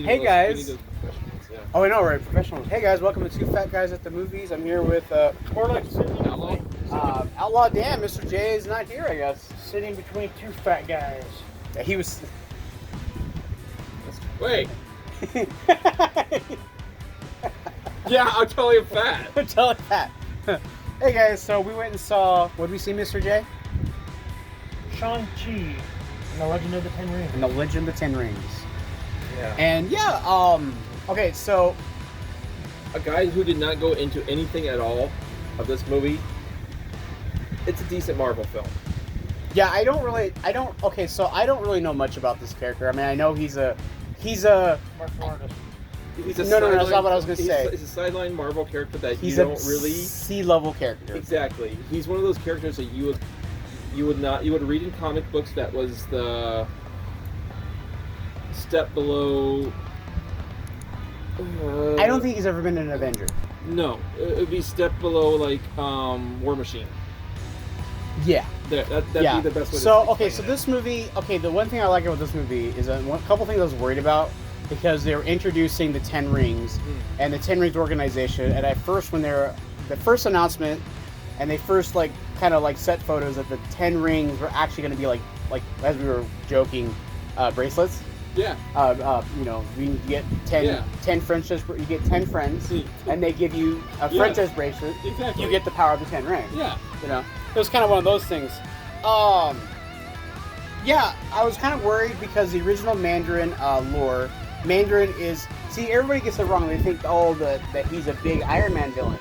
Hey guys. We need those professionals, yeah. Oh, I know, right? Professionals. Hey guys, welcome to Two Fat Guys at the Movies. I'm here with More like sitting, Outlaw Dan. Mr. J is not here, I guess. sitting between two fat guys. Yeah, he was. Wait. Yeah, I'm totally fat. Tell it that. Hey guys, so we went and saw. What did we see, Mr. J? Shang-Chi and the Legend of the Ten Rings. And the Legend of the Ten Rings. Yeah. And yeah, okay, so A guy who did not go into anything at all of this movie. It's a decent Marvel film. yeah, I don't really know much about this character. I mean, I know he's a Martial artist. He's a No, that's sideline- not what I was gonna say. He's a sideline Marvel character that he's you a don't really C-level character. exactly. He's one of those characters that you would read in comic books. That was the step below. I don't think he's ever been an Avenger. No, it would be step below like War Machine. Yeah. That'd Yeah. be the best way. So to okay, so explain this movie, the one thing I like about this movie is a couple things I was worried about because they were introducing the Ten Rings and the Ten Rings organization, and at first when the first announcement, and they first kind of set photos that the Ten Rings were actually going to be like as we were joking, bracelets. Yeah. You get 10, Yeah. 10 friendships. You get 10 friends, and they give you a Yeah. friendship bracelet. Exactly. You get the power of the Ten Rings. Yeah. You know, it was kind of one of those things. Yeah, I was kind of worried because the original Mandarin lore, Mandarin is. See, everybody gets it wrong. They think, that he's a big Iron Man villain.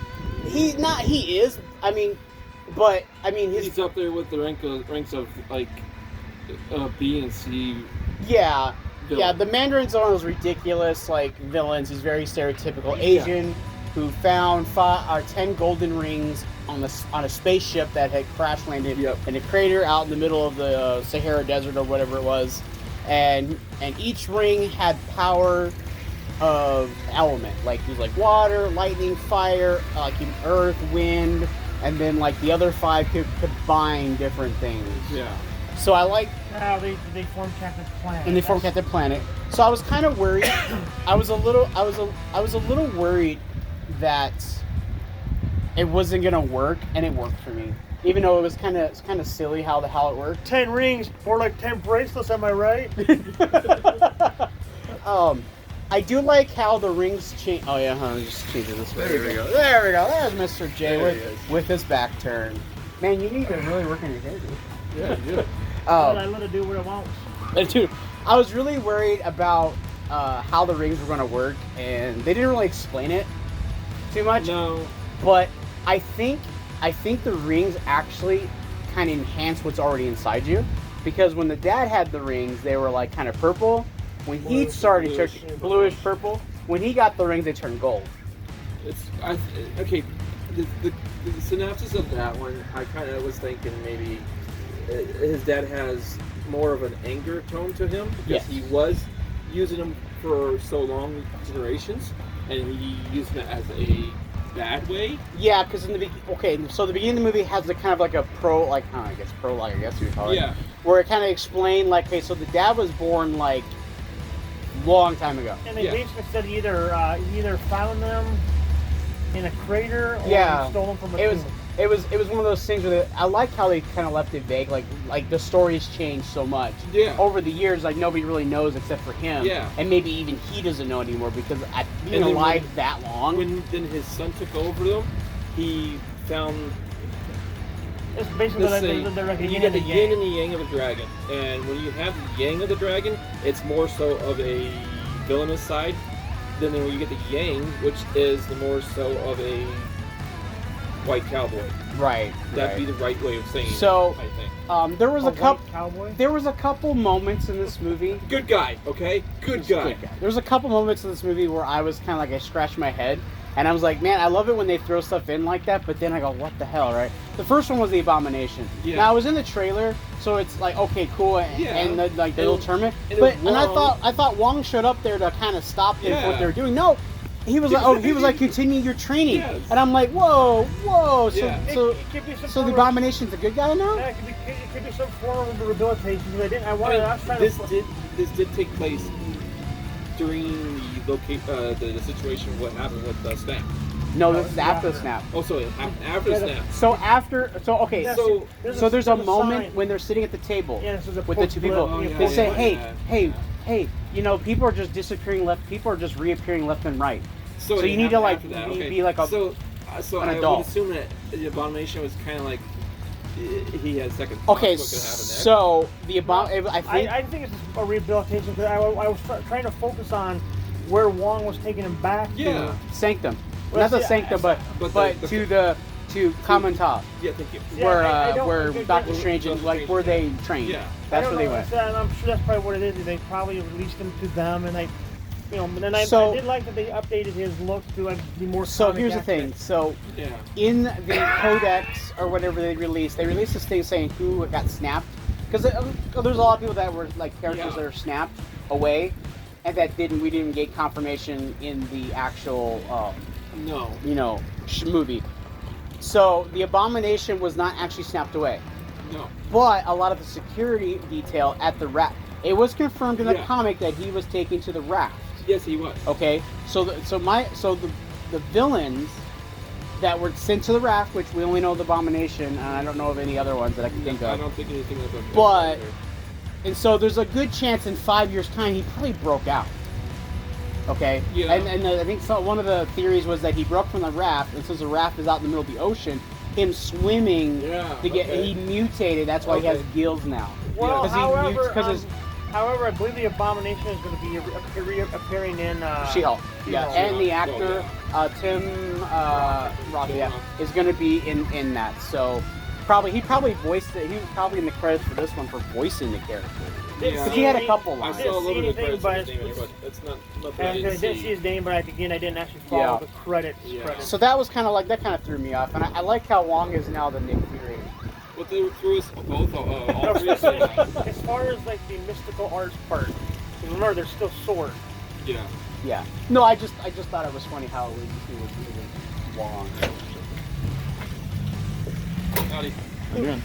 He's not. He is. He's up there with the ranks of like B and C. Yeah. Villain. Yeah, the Mandarin's one of those ridiculous villains. He's very stereotypical Asian who found 10 golden rings on a spaceship that had crash landed in a crater out in the middle of the Sahara Desert or whatever it was, and each ring had power of element. It was water, lightning, fire, earth, wind, and then the other 5 could combine different things. Yeah. So I like. They formed Captain Planet. And they formed Captain Planet. So I was kind of worried. I was a little worried that it wasn't gonna work, and it worked for me. Even though it was kind of silly how it worked. 10 rings, more like 10 bracelets. Am I right? I do like how the rings change. Oh yeah, just change it this way. There we go. There's Mr. J with his back turned. Man, you need to really work on your hair, dude. Yeah, yeah. I let it do what it wants. Dude, I was really worried about how the rings were going to work, and they didn't really explain it too much. No. But I think the rings actually kind of enhance what's already inside you, because when the dad had the rings, they were kind of purple. When he started bluish purple, when he got the rings, they turned gold. Okay. The synopsis of that one, I kind of was thinking maybe his dad has more of an anger tone to him because he was using them for so long, generations, and he used them as a bad way. Yeah, because so the beginning of the movie has the kind of a prologue, I guess you would call it. Yeah. Where it kind of explained so the dad was born long time ago. And they basically said he either found them in a crater or he stole them from a tomb. It was one of those things where I like how they kind of left it vague. Like the story's changed so much over the years. Nobody really knows except for him. Yeah. And maybe even he doesn't know anymore because being alive that long. When then his son took over them, he found. It's basically they're like a you get the yin and the yang of a dragon, and when you have the yang of the dragon, it's more so of a villainous side. Then when you get the yang, which is the more so of a white cowboy. Right. That'd be the right way of saying so, it, I think. there was a couple moments in this movie. Good guy, okay? Good guy. There was a couple moments in this movie where I was kind of I scratched my head, and I was like, man, I love it when they throw stuff in like that, but then I go, what the hell, right? The first one was the Abomination. Yeah. Now, I was in the trailer, so it's okay, cool, and the little tournament. And I thought Wong showed up there to kind of stop them from what they were doing. No. He was continue your training, and I'm like, whoa. So the Abomination's a good guy now? Yeah, it could be some form of rehabilitation. This did take place during the situation what happened with the snap? No, this is after the snap. Oh, so after the snap. So there's a moment when they're sitting at the table with the two people. They say, hey, you know, people are just disappearing left. People are just reappearing left and right. So you need to like be like a so an I adult. would assume that the Abomination was kind of like he had second. Okay, what could happen next. so the I think it's a rehabilitation because I was trying to focus on where Wong was taking him back. Yeah. To Sanctum. Well, Not the see, Sanctum, but to Kamantah, Yeah, thank you. where Doctor Strange and like where they trained. Yeah. That's where they went. I'm sure that's probably what it is. They probably released him to them, and they, you know. But then I did like that they updated his look to like be more. So here's the thing. So in the codex or whatever they released this thing saying who got snapped, because there's a lot of people that were like characters that are snapped away, and that we didn't get confirmation in the actual movie. So the Abomination was not actually snapped away. No. But a lot of the security detail at the raft. It was confirmed in the comic that he was taken to the raft. Yes, he was. Okay. So the villains that were sent to the raft, which we only know the Abomination, and I don't know of any other ones that I can think of. I don't think anything like that. But and so there's a good chance in 5 years' time he probably broke out. Okay. Yeah. And I think one of the theories was that he broke from the raft, and since the raft is out in the middle of the ocean, him swimming he mutated. That's why he has gills now. Well, however, I believe the Abomination is going to be appearing in She-Hulk. Yeah, and the actor Tim Roth is going to be in that. So he probably voiced it. He was probably in the credits for this one for voicing the character. Because he had a couple lines. I saw a little bit of credits for his name, but it's not I didn't see his name, but I didn't actually follow the credits. So that was kind of like, that kind of threw me off. And I like how Wong is now the Nick Fury. Well, they threw us both, all three of them. As far as like the mystical arts part, remember there's still swords. Yeah. Yeah. No, I just thought it was funny how it was Wong. Howdy. How you doing?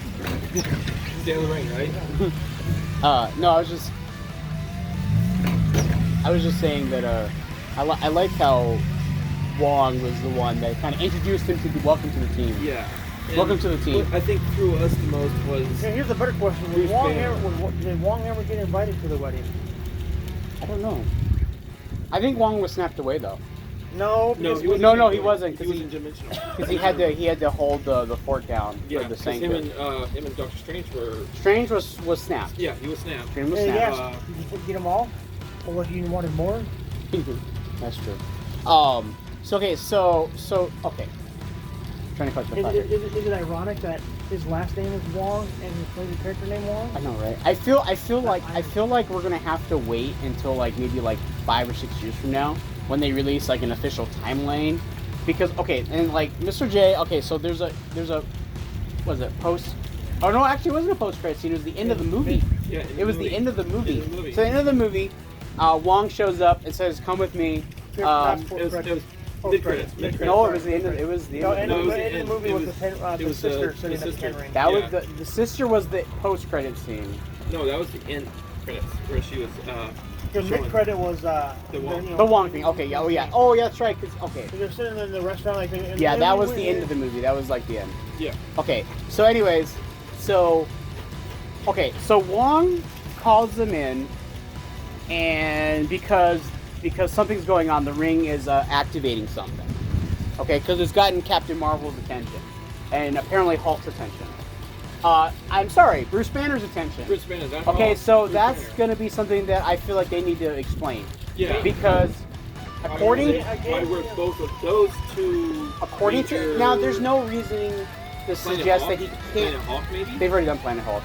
It's Daily Rain, right? No, I was just saying that I like how Wong was the one that kind of introduced him to the welcome to the team. Yeah. Welcome to the team. What I think threw us the most was. Now, here's a better question: did Wong ever get invited to the wedding? I don't know. I think Wong was snapped away though. No, he wasn't. He wasn't dimensional. Because he had to hold the fort down for the Sanctum. Him and Doctor Strange were. Strange was snapped. Yeah, he was snapped. Strange was snapped. Did you get them all, or what? You wanted more? That's true. So okay. Trying to collect my thought here. Is it ironic that his last name is Wong and he plays a character named Wong? I know, right? I feel like we're gonna have to wait until like maybe like 5 or 6 years from now when they release like an official timeline, because and like Mr. J. Okay, so there's a was it post? Oh no, actually it wasn't a post-credit scene. It was the end of the movie. Yeah, it was the end of the movie. So the end of the movie, Wong shows up and says, "Come with me." It was mid-credits. No, it was the end of the movie with the sister sitting at the pen ring. That was the sister was the post-credit scene. No, that was the end credits where she was. The mid-credit was the Wong thing. Okay, yeah, oh yeah, that's right. They're sitting in the restaurant like. That was the end of the movie. That was like the end. Yeah. Okay. So, anyways, so Wong calls them in, and because something's going on, the ring is activating something. Okay, because it's gotten Captain Marvel's attention, and apparently Hulk's attention. I'm sorry, Bruce Banner's attention. Bruce Banner. Okay, so that's going to be something that I feel like they need to explain. Yeah. Because according why were both of those two? According to now, there's no reasoning to suggest that he can't. Planet Hulk, maybe. They've already done Planet Hulk.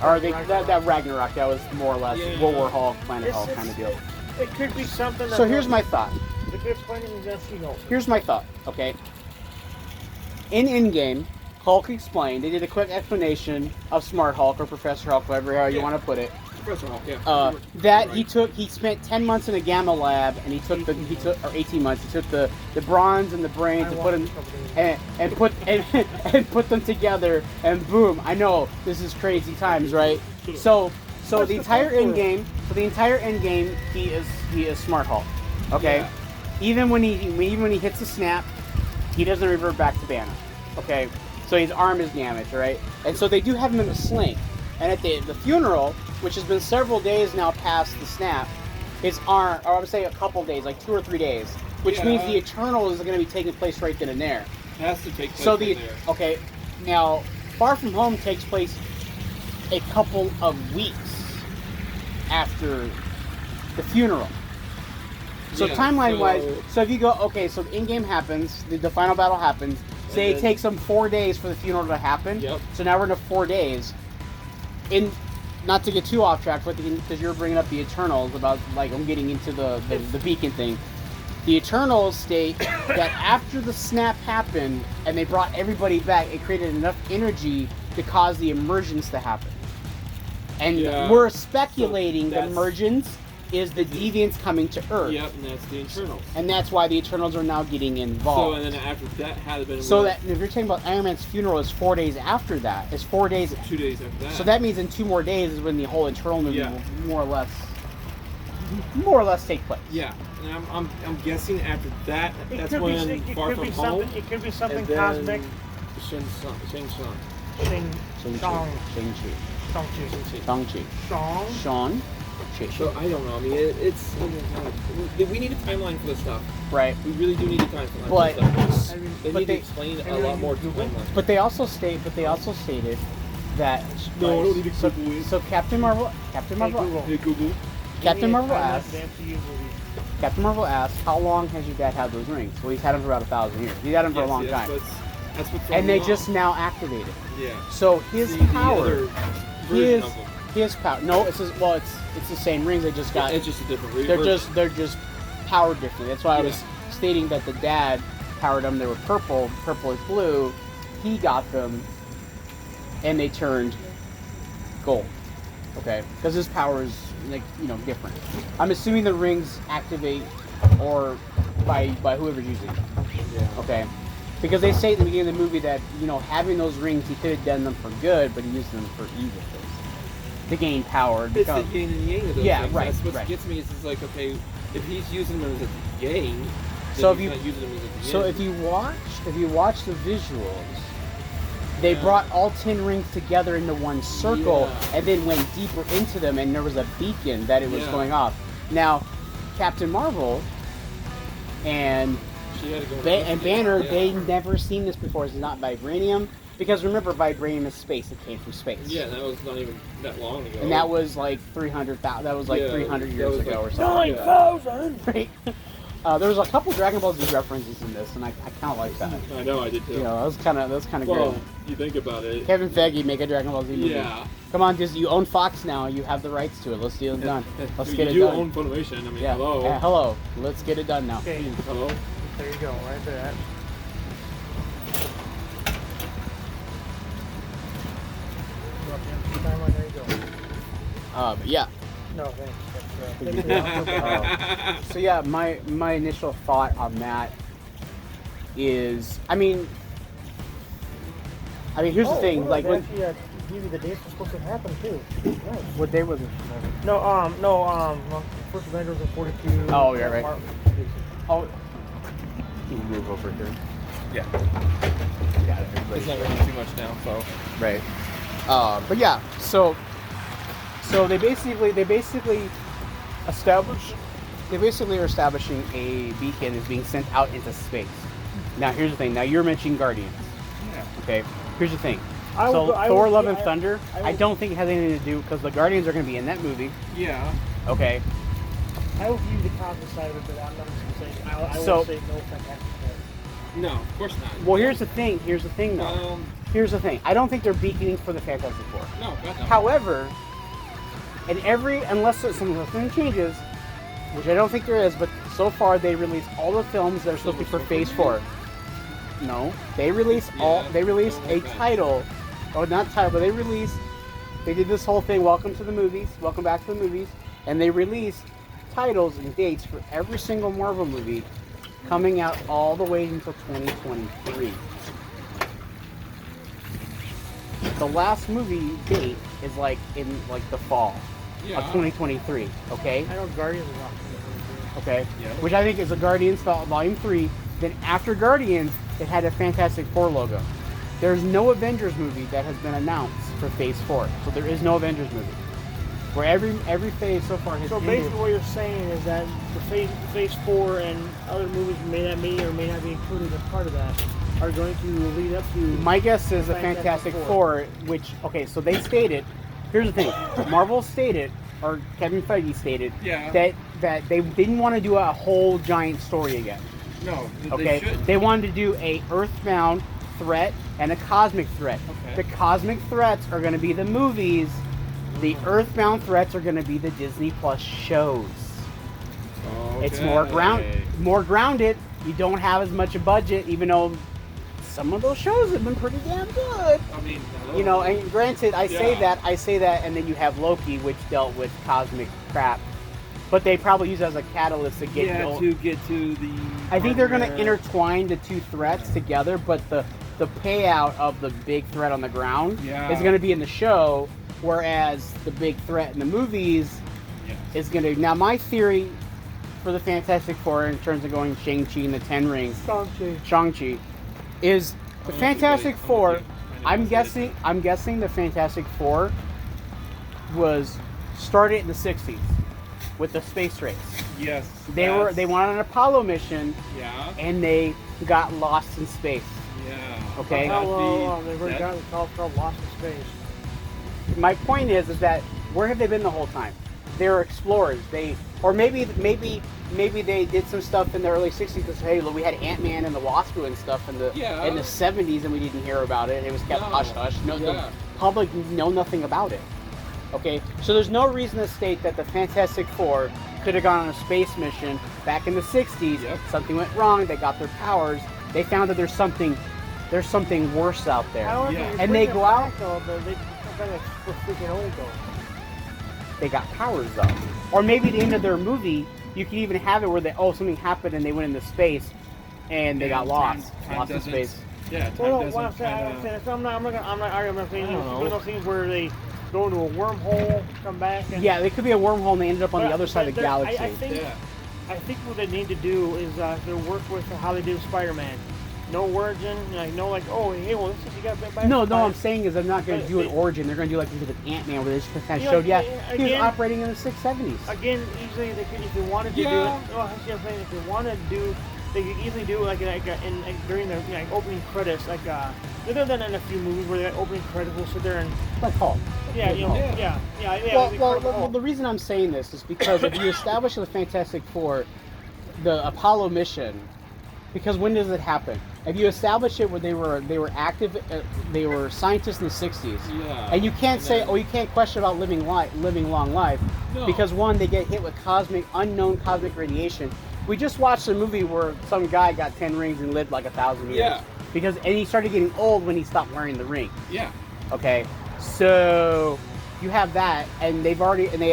Or that Ragnarok, that was more or less World War Hulk, Planet Hulk kind of deal. It could be something. So here's my thought. They could explain it in She-Hulk. Here's my thought. Okay. In Endgame, Hulk explained. They did a quick explanation of Smart Hulk or Professor Hulk, whatever you want to put it. Professor Hulk, yeah. That he spent 10 months in a gamma lab, and he took or 18 months. He took the bronze and the brains and put them and put them together, and boom! I know this is crazy times, right? So the entire Endgame, So the entire end game, he is Smart Hulk. Okay. Yeah. Even when he hits the snap, he doesn't revert back to Banner. Okay. So his arm is damaged, right? And so they do have him in a sling. And at the funeral, which has been several days now past the snap, his arm, or I would say a couple days, like 2 or 3 days, which means the Eternal is going to be taking place right then and there. It has to take place right there. Okay, now, Far From Home takes place a couple of weeks after the funeral. So timeline-wise, so if you go, okay, so the in-game happens, the final battle happens, say it takes them 4 days for the funeral to happen, so now we're into 4 days. Not to get too off track, but because you're bringing up the Eternals about, like, I'm getting into the beacon thing. The Eternals state that after the snap happened and they brought everybody back, it created enough energy to cause the emergence to happen. And we're speculating the emergence is the deviants coming to Earth. Yep, and that's the Eternals. And that's why the Eternals are now getting involved. So, and then after that had been... So that, if you're talking about Iron Man's funeral, is 4 days after that. It's 4 days... 2 days after that. So that means in 2 more days is when the whole Eternal movie will more or less take place. Yeah, and I'm guessing after that, that's when Far From Home... It could be something cosmic. Shang-Chi. So I don't know. I mean, it's we need a timeline for this stuff. Right. We really do need a timeline. But for this stuff. They need to explain a lot more timeline. But they also stated that so Captain Marvel asked, how long has your dad had those rings? Well, he's had them for about 1,000 years. He's had them for a long time. That's what's and they just now activated. Yeah. So his power, his power. No, it's the same rings. They just got. It's just a different ring. They're just powered differently. That's why I was stating that the dad powered them. They were purple. Purple is blue. He got them, and they turned gold. Okay, because his power is different. I'm assuming the rings activate or by whoever's using them. Yeah. Okay. Because they say at the beginning of the movie that, having those rings, he could have done them for good, but he used them for evil things. To gain power. It's the yin and yang of those things. Right. That's what gets me is like, okay, if he's using them as a gain, then so he's not using them as a yin. So if you watch the visuals, they brought all 10 rings together into one circle and then went deeper into them, and there was a beacon that it was going off. Now, Captain Marvel and Banner, they never seen this before. It's not vibranium. Because remember, vibranium is space. It came from space. Yeah, that was not even that long ago. And that was like 300,000. That was like 300 years ago or something. 9,000! Right? There was a couple Dragon Ball Z references in this, and I kind of like that. I know, I did too. That was kind of well, good. You think about it. Kevin Feige, make a Dragon Ball Z movie. Yeah. Come on, Disney. You own Fox now. You have the rights to it. Let's get it done. Let's get it done. You own Funimation. I mean, hello. Yeah, hello. Let's get it done now. Okay. Hello. There you go, right there. There you go. But yeah. No, thanks. So yeah, my initial thought on that is, I mean, here's the thing, like when give you the dates were supposed to happen too. Nice. What day was it? First Avengers was 42. Oh, yeah, right. Oh, you can move over here. Yeah. Got it. It's not really too much now, so. Right. But yeah, so they basically are establishing a beacon is being sent out into space. Now here's the thing. Now you're mentioning Guardians. Yeah. Okay. Here's the thing. Thor: Love and Thunder, I don't think it has anything to do because the Guardians are going to be in that movie. Yeah. Okay. I will view the cosmic side of it, but I'm not saying I will say no Fantastic Four. No, of course not. Well, here's the thing though. Here's the thing. I don't think they're beaconing for the Fantastic Four. No, God no. However, unless something changes, which I don't think there is, but so far they released all the films that are supposed to be for Phase 4. No, they released a title, or not title, but they did this whole thing, welcome to the movies, welcome back to the movies, and they released titles and dates for every single Marvel movie coming out all the way until 2023. The last movie date is in the fall. of 2023. Okay. I know Guardians is off 2023. Okay. Yeah. Which I think is a Guardians Volume 3. Then after Guardians, it had a Fantastic Four logo. There's no Avengers movie that has been announced for Phase 4. So there is no Avengers movie. Where every phase so far has So ended. basically what you're saying is that the phase 4 and other movies may or may not be included as part of that are going to lead up to... My guess is the Fantastic Four, which, okay, so they stated, here's the thing, Marvel stated, or Kevin Feige stated, that they didn't want to do a whole giant story again. No, okay? They should. They wanted to do a Earthbound threat and a cosmic threat. Okay. The cosmic threats are going to be the movies. The Earthbound threats are going to be the Disney Plus shows. Okay. It's more grounded. You don't have as much a budget, even though some of those shows have been pretty damn good. I mean, you know, and granted, I say that, and then you have Loki, which dealt with cosmic crap. But they probably use it as a catalyst to get to get to the. I think they're going to intertwine the two threats together, but the payout of the big threat on the ground is going to be in the show, whereas the big threat in the movies is going to. Now, my theory for the Fantastic Four in terms of going Shang-Chi and the Ten Rings, Shang-Chi, is the Fantastic Four. I'm guessing the Fantastic Four was started in the 60s with the space race. Yes. They went on an Apollo mission. Yeah. And they got lost in space. Yeah. Okay. They've already got called Lost in Space. My point is that where have they been the whole time? They're explorers. Maybe they did some stuff in the early 60s because, hey, look, we had Ant-Man and the Wasp and stuff in the 70s and we didn't hear about it. It was kept hush-hush. The public know nothing about it. Okay? So there's no reason to state that the Fantastic Four could have gone on a space mission back in the 60s. Yep. Something went wrong. They got their powers. They found that there's something worse out there. And they go out. We're freaking old though. They got powers though. Or maybe at the end of their movie, you can even have it where something happened and they went into space and they got lost in space. Yeah. I'm not arguing. I'm saying it's one of those things where they go into a wormhole, come back. And, yeah, they could be a wormhole and they ended up on the other side of the galaxy. I think what they need to do is to work with how they did Spider-Man. No origin, oh, hey, well, this is, you got bit by No, I'm saying is they're not going to do an origin. They're going to do like they did with Ant-Man, where they just kind of showed, he was operating in the 670s. Again, easily they could, if they wanted to do it. No, I'm saying if they wanted to do, they could easily do during the opening credits, other than in a few movies where the opening credits will sit there and like Hulk. Well, the reason I'm saying this is because if you establish the Fantastic Four, the Apollo mission, because when does it happen? If you establish it where they were active, they were scientists in the 60s, and you can't you can't question about living long life, because one, they get hit with unknown cosmic radiation. We just watched a movie where some guy got 10 rings and lived like 1,000 years. And he started getting old when he stopped wearing the ring. Yeah. Okay. So you have that, and they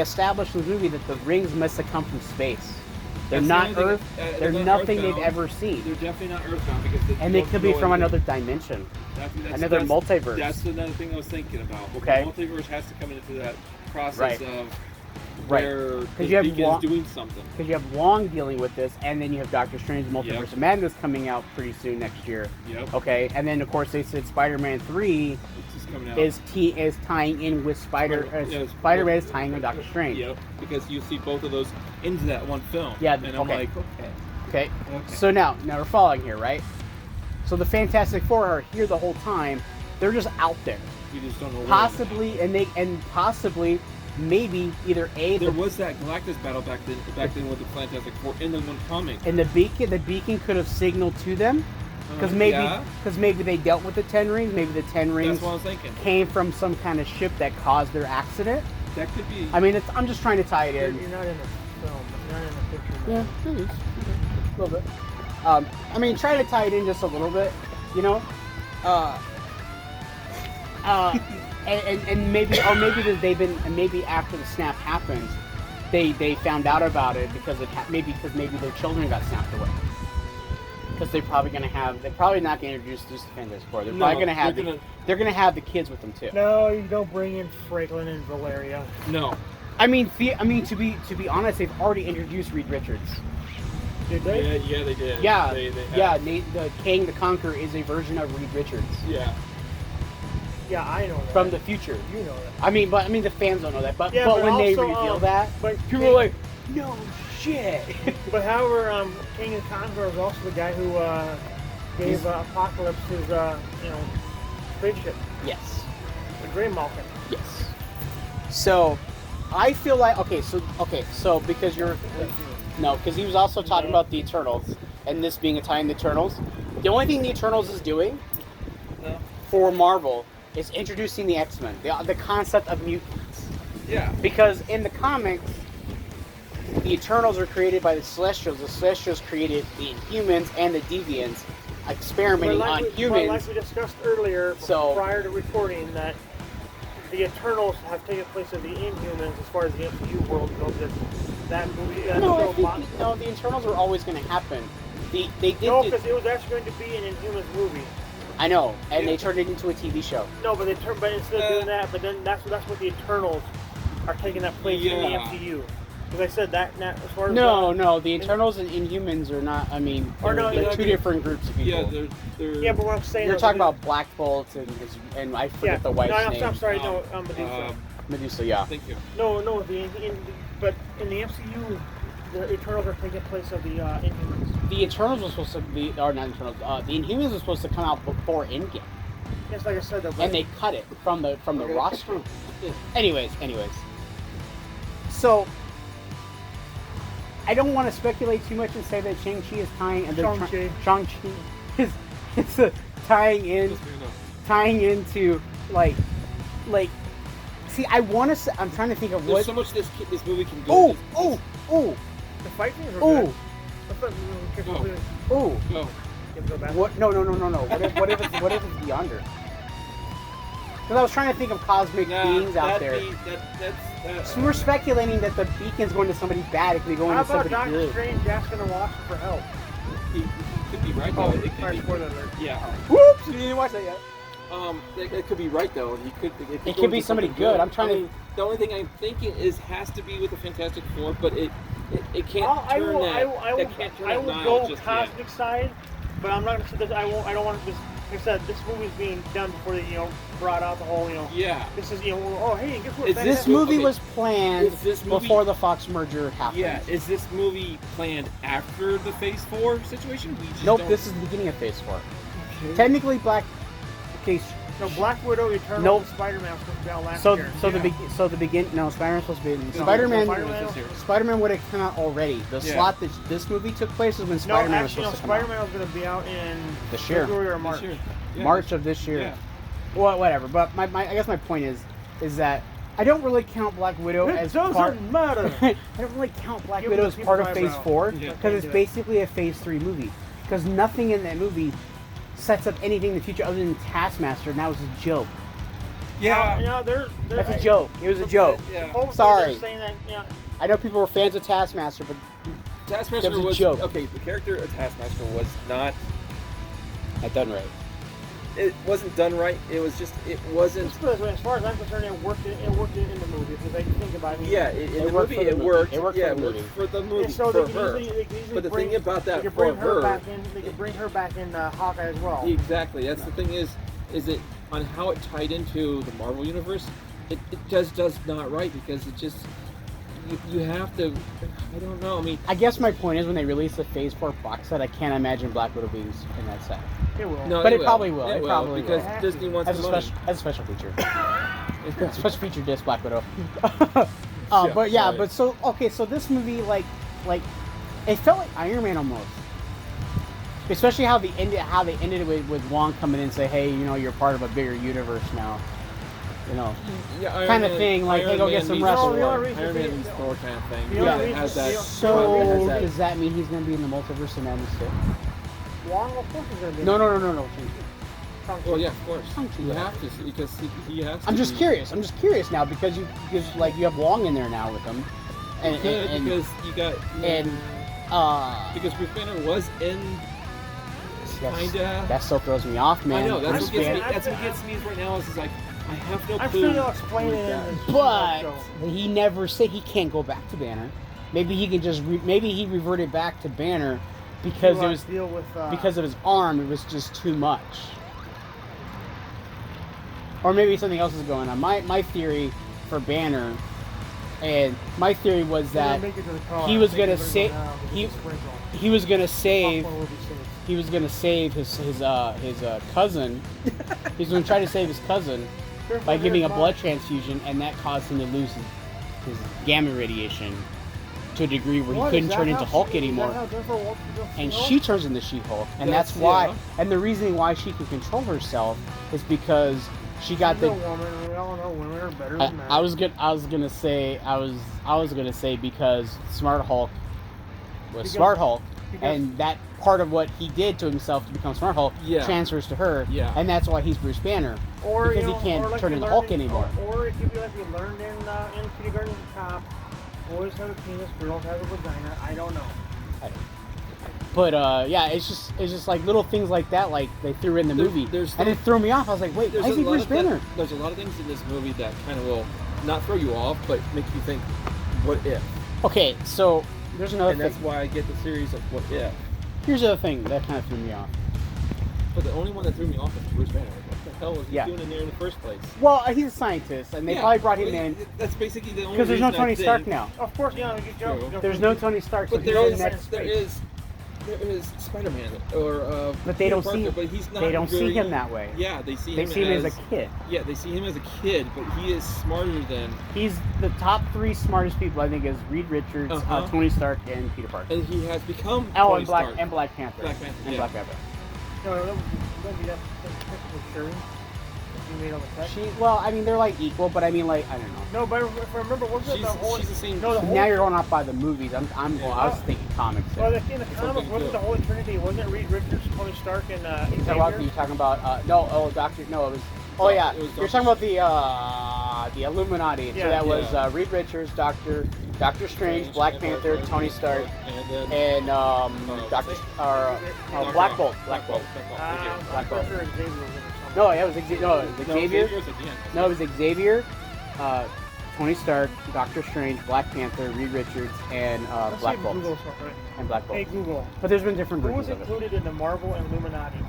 established in the movie that the rings must have come from space. They're not Earth. They're nothing they've ever seen. They're definitely not Earthbound because they could be from another dimension, another multiverse. That's another thing I was thinking about. Okay. The multiverse has to come into that process of where because you have doing something. Because you have Wong dealing with this, and then you have Doctor Strange Multiverse of Madness coming out pretty soon next year. Yep. Okay, and then of course they said Spider-Man 3 is tying in with Spider-Man is tying with Doctor Strange. Yep. Because you see both of those into that one film. Yeah. And I'm like, okay. So now we're following here, right? So the Fantastic Four are here the whole time. They're just out there. You just don't know. Possibly. Maybe either there was that Galactus battle back then with the Fantastic Four in the one comic. And the beacon could have signaled to them, because maybe they dealt with the 10 rings. Maybe the 10 rings That's what I was thinking. Came from some kind of ship that caused their accident. That could be. I mean, I'm just trying to tie it in. You're not in the film. You're not in the picture. Yeah, maybe. A little bit. I mean, try to tie it in just a little bit. You know. And maybe after the snap happened, they found out about it because maybe their children got snapped away. Because they're probably not going to introduce this to Fantastic Four. They're probably going to have the kids with them too. No, you don't bring in Franklin and Valeria. No. I mean, to be honest, they've already introduced Reed Richards. Did they? Yeah, they did. Yeah, They the Kang the Conqueror is a version of Reed Richards. Yeah. Yeah, I know that. From the future. You know that. I mean, the fans don't know that. But Yeah, but when they also, reveal that, but people are like, no shit. But however, King of Conqueror was also the guy who gave Apocalypse his spaceship. Yes. The Grey Malkin. Yes. So, I feel like so because because he was also talking about the Eternals, and this being a tie in the Eternals. The only thing the Eternals is doing for Marvel is introducing the X-Men, the concept of mutants. Yeah. Because in the comics, the Eternals are created by the Celestials. The Celestials created the Inhumans and the Deviants, experimenting on humans. But like we discussed earlier, prior to recording, that the Eternals have taken place of the Inhumans as far as the MCU world goes. That movie, the Eternals are always going to happen. They did. No, because it was actually going to be an Inhumans movie. I know, and they turned it into a TV show. No, but instead of doing that, but then that's what the Eternals are taking that place in the MCU. Because I said that as far as the Eternals and Inhumans are not. I mean, they're two different groups of people. Yeah, they're. Yeah, but what I'm saying, you're talking about Black Bolt and I forget the wife's name. I'm sorry, Medusa. Medusa, yeah. Thank you. No, but in the MCU, the Eternals are taking place of the Inhumans. The Eternals were supposed to be, or not Eternals. The Inhumans were supposed to come out before Endgame. Yes, like I said, and they cut it from the roster. Anyways, so I don't want to speculate too much and say that Shang-Chi is tying and Shang-Chi is tying into like. See, I want to. I'm trying to think of There's so much this movie can go. Oh! The fight scenes are good. Oh! No. What? No. What if it's Beyonder? Because I was trying to think of cosmic beings out there. So we were speculating that the beacon's going to somebody bad. It could be going to somebody good. How about Doctor Strange asking the Wasp for help? He could be right though. Spoiler alert. Yeah. Whoops! You didn't watch that yet. It could be right though. It could be somebody good. I'm trying to. The only thing I'm thinking has to be with the Fantastic Four, but it can't turn that. I will go cosmic side, but I'm not going to say this. I don't want to just. Like I said, this movie's being done before they brought out the whole Yeah. This is hey, guess what? This movie was planned before the Fox merger happened. Yeah. Is this movie planned after the Phase 4 situation? Nope. This is the beginning of Phase 4. Okay. Technically, Black Widow, Eternal, and Spider-Man was supposed to be out last year. Spider-Man's supposed to be Spider-Man would have come out already. The slot that this movie took place is when Spider-Man was supposed to come out. Spider-Man was going to be out in this year. February or March. Yeah. March of this year. Yeah. Well, whatever. But I guess my point is that I don't really count Black Widow as part. It doesn't matter. I don't really count Black Widow as part of Phase 4 because it's basically a Phase 3 movie. Because nothing in that movie sets up anything in the future other than Taskmaster, and that was a joke. Yeah. That's a joke. It was a joke. Yeah. Sorry. That, I know people were fans of Taskmaster, but Taskmaster was a joke. Okay, the character of Taskmaster was not done right. It wasn't done right. It was just. It wasn't. As far as I'm concerned, it worked in the movie. If I think about it. Yeah, in the movie it worked. It worked for the movie. So for her. But the thing about that for her, they could bring her back in Hawkeye as well. Exactly. That's the thing is it on how it tied into the Marvel universe. It just does not right because it just. You have to. I don't know. I mean, I guess my point is when they release the Phase 4 box set, I can't imagine Black Widow being in that set. It will. No, but it probably will. It probably because will. Disney wants as the money. As a special feature. Special feature disc Black Widow. But so this movie like it felt like Iron Man almost. Especially how they ended it with Wong coming in and say, hey, you're part of a bigger universe now. Kind of thing, like, hey, go get some wrestling. Iron Man means Thor kind of thing. So, does that mean he's going to be in the Multiverse of Madness too? Wong, of course, is going to be. No. Well, yeah, of course. You have to, because he has to. I'm just curious now because you have Wong in there now with him. Because you got. And, because Bruce Banner was in kinda. That still throws me off, man. I know that's what Bruce gets me. Banner- That's what gets me right now. Is like I have no clue. I'm sure they'll explain who it in that- the But show. he never said he can't go back to Banner. Maybe he can just maybe he reverted back to Banner because To, it was deal with, because of his arm. It was just too much. Or maybe something else is going on. My theory for Banner, and my theory was that he was gonna save he was gonna save he was gonna save his cousin. He's gonna try to save his cousin by giving a blood transfusion, and that caused him to lose his gamma radiation to a degree where he couldn't turn into Hulk anymore. And she turns into She-Hulk, and that's why. Yeah. And the reason why she can control herself is because she got She's the. a woman. We all know women are better than men. I was gonna say because Smart Hulk was Smart Hulk, and that part of what he did to himself to become Smart Hulk transfers to her, and that's why he's Bruce Banner, because he can't turn into Hulk anymore. Or it could be like we learned in kindergarten at the top, boys have a penis, girls have a vagina. I don't know. But yeah, it's just like little things like that, like they threw in the movie, and it threw me off. I was like, wait, why is he Bruce Banner? There's a lot of things in this movie that kind of will not throw you off, but make you think, what if? Okay, so there's another thing. And that's why I get the series of what if. Here's the other thing that kind of threw me off. But the only one that threw me off was Bruce Banner. What the hell was he doing in there in the first place? Well, he's a scientist, and they probably brought him in. That's basically the only because there's no reason Tony I think- Stark now. Of course, There's no Tony Stark, so But he's in next there is Spider-Man or but they don't see. but he's not they don't very, see him that way. Yeah, they see They him. see him as a kid. Yeah, they see him as a kid, but he is smarter than. He's the top 3 smartest people. I think is Reed Richards, Tony Stark, and Peter Parker. And he has become. Oh, Tony Stark. and Black Panther. Black Panther. And Yeah. Black Panther. No, don't be that Shuri. You made on the text. Well, I mean, they're like equal, but I mean, like, I don't know. No, but if I remember, wasn't it the whole? She's the same. No, the whole. Now you're going off by the movies. I was thinking comics. Well, in the comics, wasn't the Holy Trinity? Wasn't it Reed Richards, Tony Stark, and You're talking about Doctor. No, it was. Oh yeah, you're talking about the Illuminati. Yeah. So that was Reed Richards, Doctor Strange, Black Panther, Tony Stark, and Doctor Black Bolt. Black Bolt. Black Bolt. No, it was Xavier. No, it was Xavier, Tony Stark, Doctor Strange, Black Panther, Reed Richards, and Black Bolt. And Black Bolt. Hey Google. But there's been different Who was versions of it. included in the Marvel and Illuminati?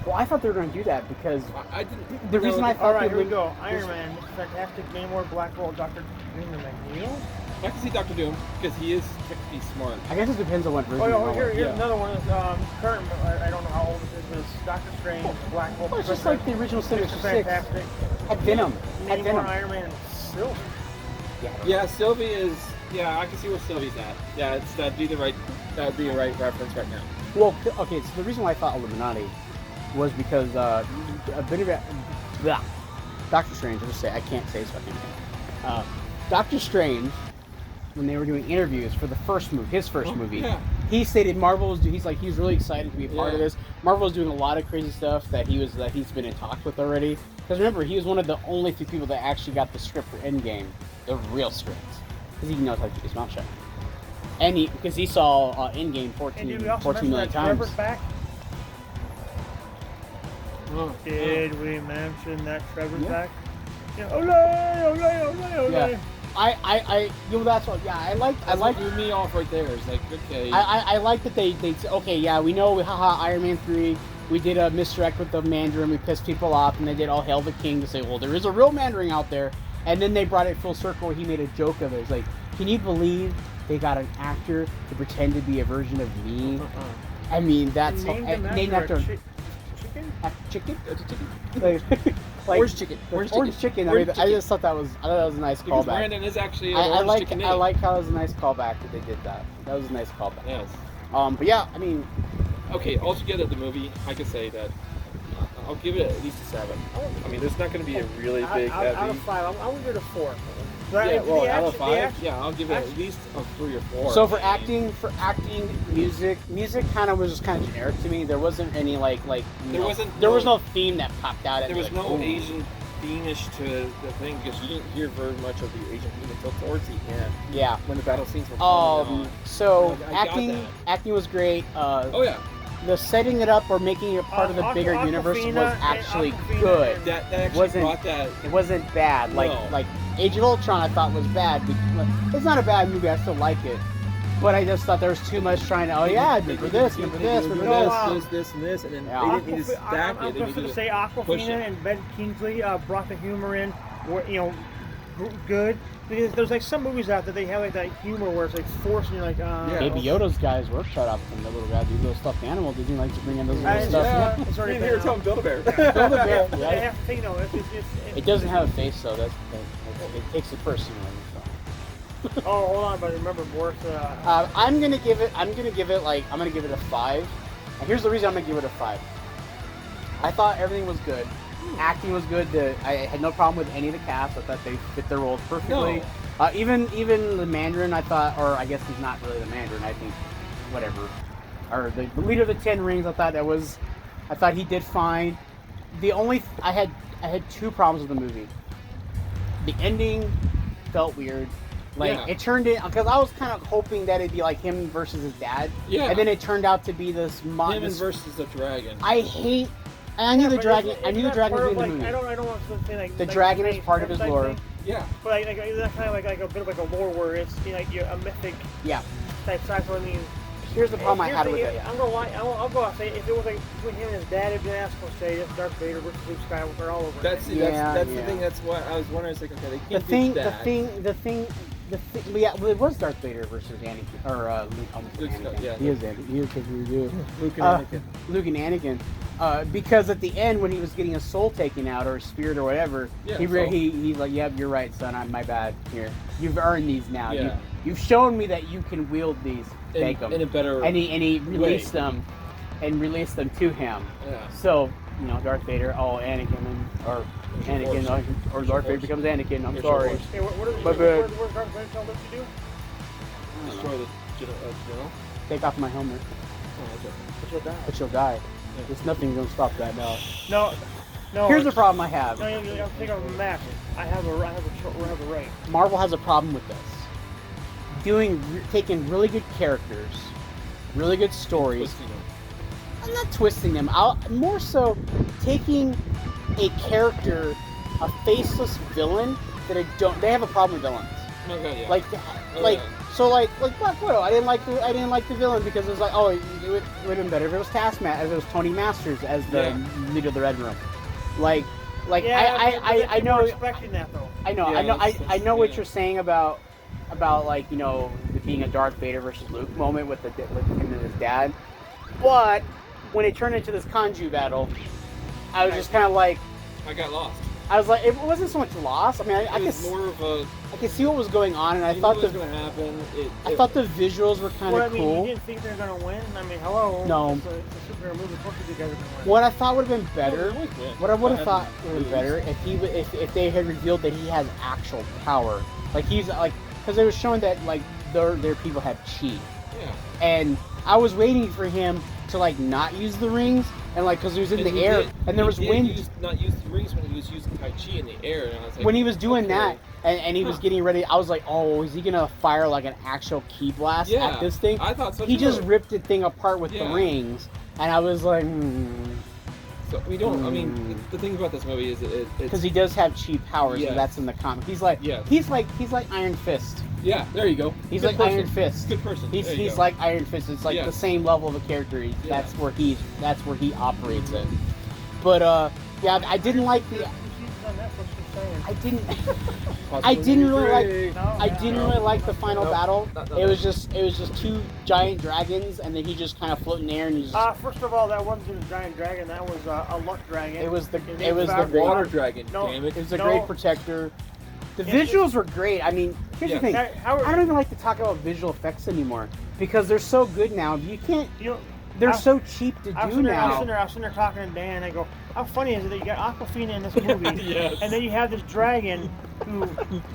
Well, I thought they were going to do that because I didn't. the reason I thought All right, they here we would go. Iron Man, Fantastic, Namor, Black Bolt, Doctor Doom, and Magneto. I can see Doctor Doom because he is technically smart. I guess it depends on what version. Oh, you're yeah, going here's with. another one. Current, I don't know how old it is, but it's Doctor Strange, Black Bolt. Well, it's just like the original Sinister Six. Fantastic. Had Venom. Had Namor, Venom. Iron Man, and Silver. Yeah, Sylvie is. Yeah, I can see where Sylvie's at. Yeah, that'd be the right reference right now. Well, okay, so the reason why I thought Illuminati was because Doctor Strange, I'll just say, I can't say his fucking name. Doctor Strange, when they were doing interviews for the first movie, his first movie, he stated Marvel was he's really excited to be a part of this. Marvel was doing a lot of crazy stuff that he's been in talks with already. Because remember, he was one of the only few people that actually got the script for Endgame, the real script, because he knows how to keep his mouth shut. And because he saw Endgame 14 million times. Trevor's back? Oh, Did we mention that Trevor's back? Yeah. Ole. Yeah. That's what. Yeah, I like. Threw me off right there. It's like, okay. I like that they say, okay, yeah, we know, haha, Iron Man 3, we did a misdirect with the Mandarin, we pissed people off, and they did All Hail the King to say, well, there is a real Mandarin out there, and then they brought it full circle where he made a joke of it. It's like, can you believe they got an actor to pretend to be a version of me? I mean, that's named after chicken. Chicken? Like, Orange chicken. Orange chicken. I just thought that was a nice because callback. Brandon is actually I orange chicken name. like how it was a nice callback that they did that. That was a nice callback. Yes. But yeah, I mean. Okay, altogether the movie, I could say that I'll give it at least a 7. I mean, there's not going to be a really big heavy. Out of 5, I'm gonna give it a 4. Yeah, well, out of 5, yeah, I'll give it at least a 3 or 4. So for acting, music kind of was just kind of generic to me. There wasn't any there was no theme that popped out. There was no Asian theme-ish to the thing because you didn't hear very much of the Asian theme until towards the end. Yeah. When the battle scenes were coming on. So I got that. acting was great. Oh yeah. the setting it up or making it part of the bigger universe was actually good. That actually wasn't brought that. It wasn't bad. Like Age of Ultron, I thought was bad. It's not a bad movie. I still like it. But I just thought there was too much trying to. Oh yeah, remember this, and then and then they didn't need to stack it. I'm going to say Aquafina and Ben Kingsley brought the humor in, good. Because there's like some movies out there they have like that humor where it's like forcing you like. Baby Yoda's guys were shut up from the little guy, the little stuffed animal. Did you like to bring in those little stuff? Yeah, it's already here. Tell him Build-A-Bear. Build-A-Bear. Yeah. I have to think, it doesn't have a face though. That's the thing. It takes it personally. So. Oh, hold on, but remember, Boris. I'm gonna give it a 5. And here's the reason I'm gonna give it a 5. I thought everything was good. Acting was good. I had no problem with any of the cast. I thought they fit their roles perfectly. No. Even the Mandarin, I thought, or I guess he's not really the Mandarin. I think, whatever, or the leader of the Ten Rings. I thought he did fine. I had 2 problems with the movie. The ending felt weird. It turned in because I was kind of hoping that it'd be like him versus his dad. Yeah. And then it turned out to be this him versus the dragon. I knew the dragon. I knew the dragon was in the movie. I don't want to say like the dragon is part of his lore. Thing. Yeah. But that's kind of like a bit of like a lore where it's a mythic. Yeah. Type side. So I mean, here's the problem I had with it. I'm gonna lie. I'll go out and say if it was like between him and his dad, it'd been asked to say it's Darth Vader versus Luke Skywalker all over. That's the thing. That's what I was wondering. It's like, okay, they can't do that. The thing. Well, it was Darth Vader versus Anakin, or Luke. Anakin. Yeah, he is Anakin. He is because we do. Luke and Anakin. Luke and Anakin. Because at the end, when he was getting his soul taken out or his spirit or whatever, he's like, "Yep, you're right, son. My bad. Here, you've earned these now. Yeah. You've shown me that you can wield these. Take them in a better. And he released them, and released them to him. Yeah. So Darth Vader, Anakin, or Darth Vader becomes Anakin. I'm sorry. Hey, what Darth Vader tell Luke to do? Destroy the general. Take off my helmet. Oh, okay. But you'll die. Yeah. There's nothing gonna stop that now. No. Here's the problem I have. No, you have to think of a match. I have a right. Marvel has a problem with this. Taking really good characters, really good stories. I'm not twisting them. More so taking a character, a faceless villain that they have a problem with villains. Okay, yeah. Like Black Widow. I didn't like the villain because it was like, it would have been better if it was Taskmaster, if it was Tony Masters as the leader of the Red Room. I know. Expecting that though. I know what you're saying about it being a Darth Vader versus Luke moment with him and his dad, but when it turned into this Kanju battle, I was just kind of like, I got lost. I was like, it wasn't so much loss. I mean, I could see what was going on, and I thought what was going to happen. I thought the visuals were kind of cool. You didn't think they were going to win? I mean, hello. No. It's a superhero movie. Of course you guys are going to win. What I thought would have been better, what I would have thought would have been better if they had revealed that he has actual power, because it was showing that their people have chi. Yeah. And I was waiting for him to not use the rings and because he was in the air and there was wind. Not use the rings when he was using Tai Chi in the air. And I was like, when he was doing that and he was getting ready, I was like, is he gonna fire an actual ki blast at this thing? I thought so. He just ripped the thing apart with the rings, and I was like, So we don't. I mean, the thing about this movie is because he does have chi powers, and that's in the comic. He's like Iron Fist. Yeah, there you go. He's like Iron Fist. Good person. He's like Iron Fist. It's the same level of a character. That's where he operates it. But I didn't like the. I didn't really like the final battle. It was just 2 giant dragons, and then he just kind of float in the air and he just. First of all, that wasn't a giant dragon. That was a luck dragon. It was the water dragon. Damn it! It was a great protector. The visuals were great. I mean, here's the thing. I don't even like to talk about visual effects anymore because they're so good now. You can't. They're so cheap to do now. I was sitting there talking to Dan, and I go, how funny is it that you got Aquafina in this movie, and then you have this dragon who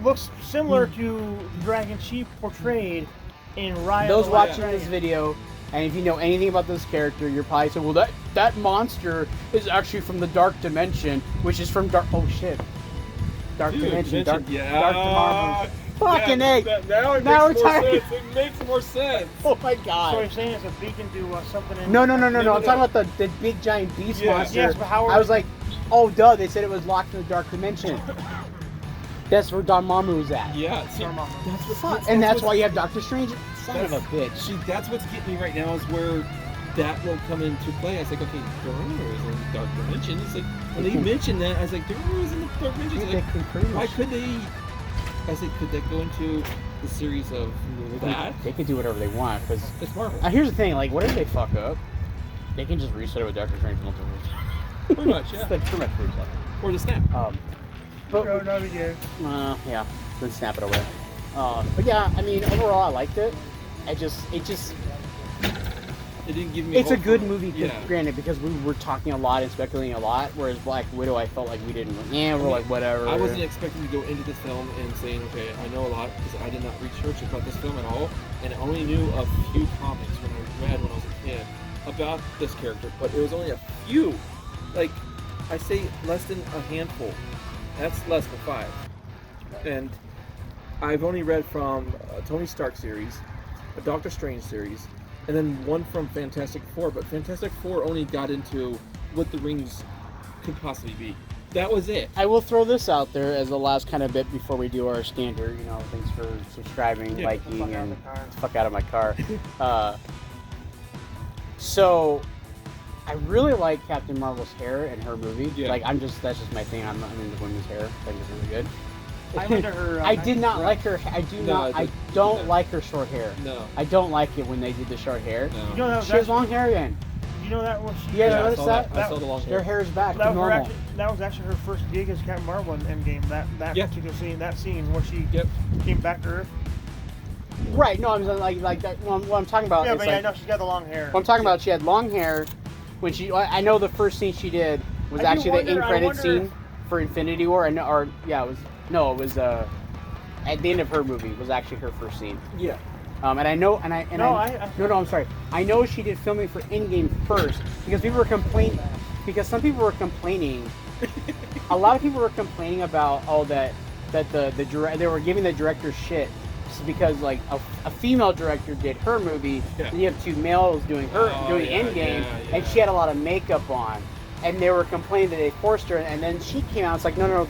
looks similar to the dragon she portrayed in Raya. Those watching this video, and if you know anything about this character, you're probably saying, well, that monster is actually from the Dark Dimension, which is from Dark... Oh, shit. Dark Dimension. Dark Tomorrow. Fucking egg. Now it Now makes we're more talking- sense. It makes more sense. Oh my So god. you're saying it's a beacon to something in... No. I'm no. talking about the big giant beast Yeah. monster. Yes, but how are I was they- like, oh duh, they said it was locked in the dark dimension. That's where Dormammu was at. Yeah, see, Dormammu. that's what. Fuck. And that's why you have Doctor Strange. Son of a bitch. See, that's what's getting me right now is where that will come into play. I was like, okay, Dormammu is in the dark dimension. It's like when they mentioned that, I was like, Dormammu is in the dark dimension. It's like, why could they? I was like, could they go into the series of that? They could do whatever they want because It's Marvel. here's the thing: like, what if they fuck up? They can just reset it with Doctor Strange multiple times. Pretty much, yeah. That's pretty much reset. Or the snap. But No, we did. yeah, then snap it away. But yeah, I mean, overall, I liked it. It didn't give me. it's a hope good for- movie, Yeah. granted, because we were talking a lot and speculating a lot, whereas Black Widow, I felt like we didn't. Yeah, we're like whatever. I wasn't expecting to go into this film and saying, okay, I know a lot because I did not research about this film at all, and I only knew a few comics when I read when I was a kid about this character, but it was only a few. Like, I say less than a handful. That's less than 5. And I've only read from a Tony Stark series, a Doctor Strange series, and then one from Fantastic Four, but Fantastic Four only got into what the rings could possibly be. That was it. I will throw this out there as the last kind of bit before we do our standard. Thanks for subscribing, Yeah, liking, and fuck out of my car. So, I really like Captain Marvel's hair in her movie. Yeah. Like, that's just my thing. I'm into women's hair. I think it's really good. I went to her. I did not like her. I don't like her short hair. No. I don't like it when they did the short hair. No. You know that was She has actually, long hair again. you know that was. You guys Yeah, I notice saw that? I saw the long Their hair. hair is back to That was, normal. that was actually her first gig as Captain Marvel in Endgame. That Yeah. particular scene, that scene where she Yep. came back to Earth. Right? No, I'm like that. What I'm talking about Yeah, is but like, yeah, I know she's got the long hair. what I'm talking about. She had long hair when she. I know the first scene she did was I do actually the wonder- end I credit wonder scene if- for Infinity War. It was at the end of her movie was actually her first scene. Yeah. And I know, and I, and No, I, no, I'm sorry. I know she did filming for Endgame first because people were complaining. Because some people were complaining. A lot of people were complaining about that they were giving the director shit because like a female director did her movie, and you have 2 males doing Endgame, and she had a lot of makeup on, and they were complaining that they forced her, and then she came out. It's like no,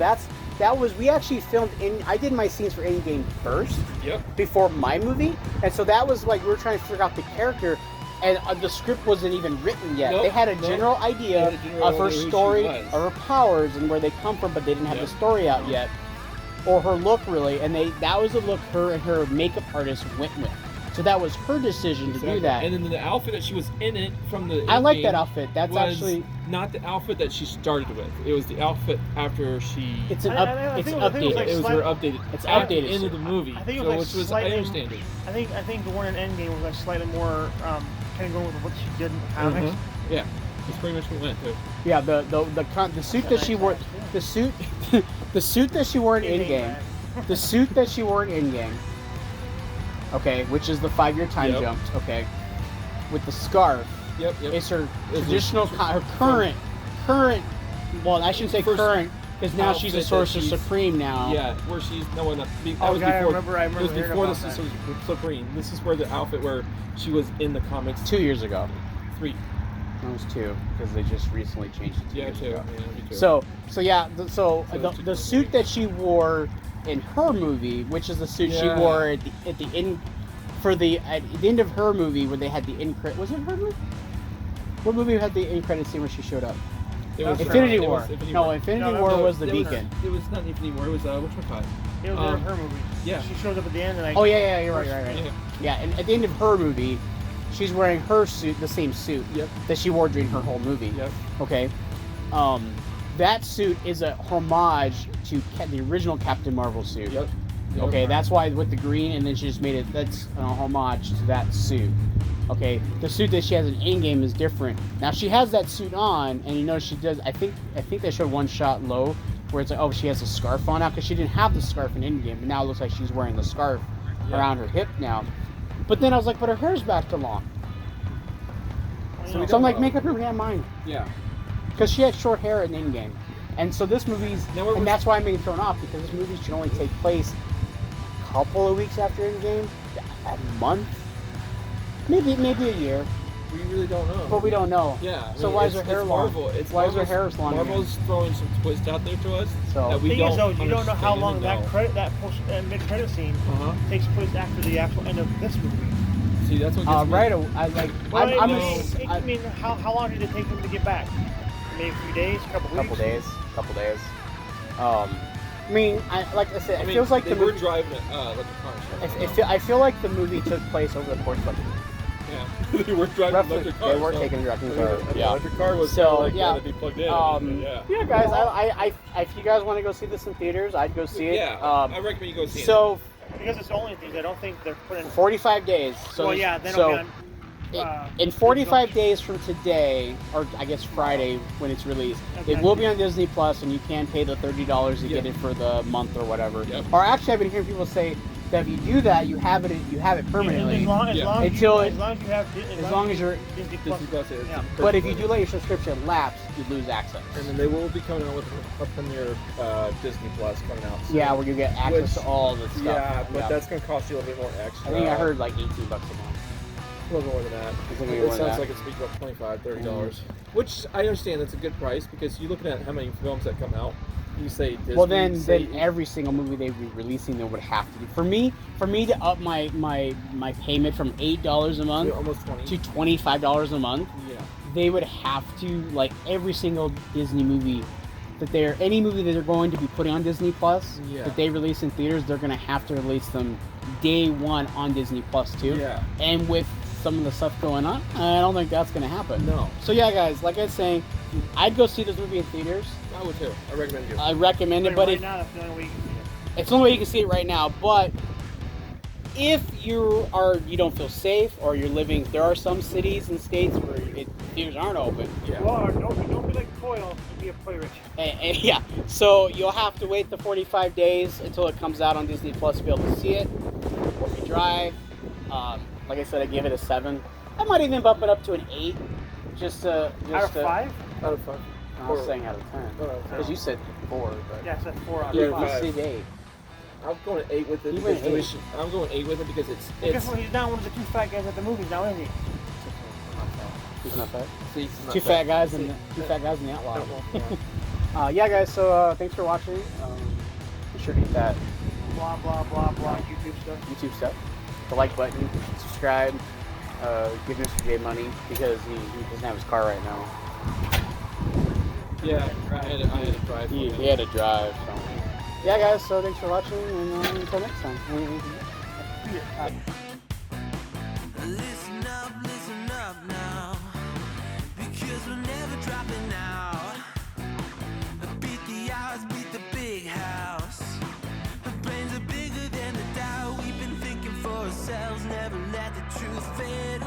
we actually filmed I did my scenes for Endgame first. Yep. Before my movie, and so that was like we were trying to figure out the character, and the script wasn't even written yet. Nope, they had a nope. general idea They had a general of her idea who she story, was. of her powers, and where they come from, but they didn't have Yep. the story out yet, or her look really, and that was the look her and her makeup artist went with. So that was her decision to do that. And then the outfit that she was in it from the. I like Endgame that outfit. That's was actually not the outfit that she started with. It was the outfit after she. it's I think it was updated. like it was her updated. It's at the updated end of suit. the movie. I think it so, was which like was slightly- I understand it. I think the one in Endgame was like slightly more kind of going with what she did in the comics. Yeah, that's pretty much what we went to. Yeah, the suit that she wore, the suit that she wore in Endgame. The suit that she wore in Endgame, okay, which is the 5-year time Yep. jump, okay, with the scarf, Yep. it's her It's traditional, her current, well, I shouldn't say First current, because now she's a outfit that Sorcerer she's- Supreme now. Yeah, where she's that was Oh, before. God, I remember it was hearing before about this that. was Supreme. This is where the outfit where she was in the comics. 2 years ago. 3. It was 2, because they just recently changed it 2 Yeah, years 2. ago. Yeah, me too. So it's the suit that she wore in her movie, which is the suit she Yeah. wore at the end at the end of her movie where they had the end credit. Was it her movie? What movie had the end credit scene where she showed up? It was Infinity it War. was Infinity No, War. Infinity No, War no, was the It was- Beacon. It was not Infinity War. It was which It was in her movie. yeah. She shows up at the end and like. Oh yeah, you're right. Yeah. Yeah, and at the end of her movie, she's wearing her suit, the same suit Yep. that she wore during her whole movie. Yep. Okay. That suit is a homage to the original Captain Marvel suit. Yep. Okay, that's why with the green, and then she just made it. That's a homage to that suit. Okay, the suit that she has in Endgame is different. Now she has that suit on, and you know she does. I think they showed one shot low where it's like, oh, she has a scarf on now because she didn't have the scarf in Endgame, but now it looks like she's wearing the scarf around her hip now. But then I was like, but her hair's back to long. So I'm like, make up your damn mind. Yeah. Because she had short hair in Endgame. And so this movie's, Now, and that's why I'm being thrown off, because this movie should only take place couple of weeks after Endgame, a month, maybe a year, We really don't know. but we don't know. Yeah. So why is her hair long? Why is her hair long? Marvel's throwing some twist out there to us So that we Thing is, though, don't you don't know how understand long and that know. credit, that post mid-credit scene takes place after the actual end of this movie. See, that's what gets me. right. I like. Well, I I mean, how long did it take him to get back? Maybe a few days, a couple weeks. Couple days. I mean, like I said, it feels like they the were movie. driving like a car. I feel like the movie took place over the course of like a week. Yeah. They were driving Roughly, electric cars. they were so- taking directing The cars. Yeah. electric car was So, kinda like yeah. to be plugged in. Yeah, guys. I if you guys want to go see this in theaters, I'd go see it. Yeah, I recommend you go see it. So Because it's only things I don't think they're putting. 45 days. So Well, yeah, then so it'll be on. in 45 days from today, or I guess Friday when it's released, Okay. it will be on Disney Plus, and you can pay the $30 to Yep. get it for the month or whatever. Yep. Or actually, I've been hearing people say that if you do that, you have it permanently. As long as Yeah. you, Until as long as you have, as long as you're. Disney Plus. Disney Plus is. Yeah. But if you do let your subscription lapse, you lose access. And then they will be coming out with a premiere Disney Plus coming out soon. Yeah, where you get access Which- to all the stuff. Yeah, but that's going to cost you a little bit more extra. I think I heard like $18 a month. A little more than that. It's gonna be It more than sounds that. like it's be about $25, $30. Which I understand that's a good price because you're looking at how many films that come out. You say Disney. Well, then say, every single movie they be releasing, they would have to do. For me to up my payment from $8 a month almost 20. to $25 a month, Yeah. they would have to, like, every single Disney movie any movie that they're going to be putting on Disney Plus Yeah. that they release in theaters, they're going to have to release them day one on Disney Plus too. Yeah. And with some of the stuff going on, I don't think that's going to happen. No. So yeah, guys, like I was saying, I'd go see this movie in theaters. I would too. I recommend you. I recommend it, but right if now, that's the only way you can see it. it's the only way you can see it right now. But if you don't feel safe, or you're living, there are some cities and states where theaters aren't open. Yeah. Well, or don't be like Coyle and be a play rich. And yeah, so you'll have to wait the 45 days until it comes out on Disney Plus to be able to see it. Or if you drive, like I said, I give it a 7. I might even bump it up to an 8. Just Out of 5? Out of 5. I was saying out of 10. Oh, okay. Because you said 4, but Yeah, I said 4 out Yeah, of 5. you 5. said 8. I'm going 8 with it. You because went 8. I'm going 8 with it because it's. Well, guess what? He's not one of the 2 fat guys at the movies now, is he? He's not fat. See, it's not Two fat bad. guys See, and two fat guys in the outlaw. yeah. Yeah, guys. So thanks for watching. Be sure to hit that Blah, blah, blah, blah, YouTube stuff. YouTube stuff, the like button, subscribe, give Mr. J money because he doesn't have his car right now. Yeah, I had to drive. He had to drive. So. Yeah, guys. So thanks for watching, and until next time. Listen up now, because we're never dropping out. Beat the odds, beat the big house. The brains are bigger than the doubt. We've been thinking for ourselves, never let the truth fade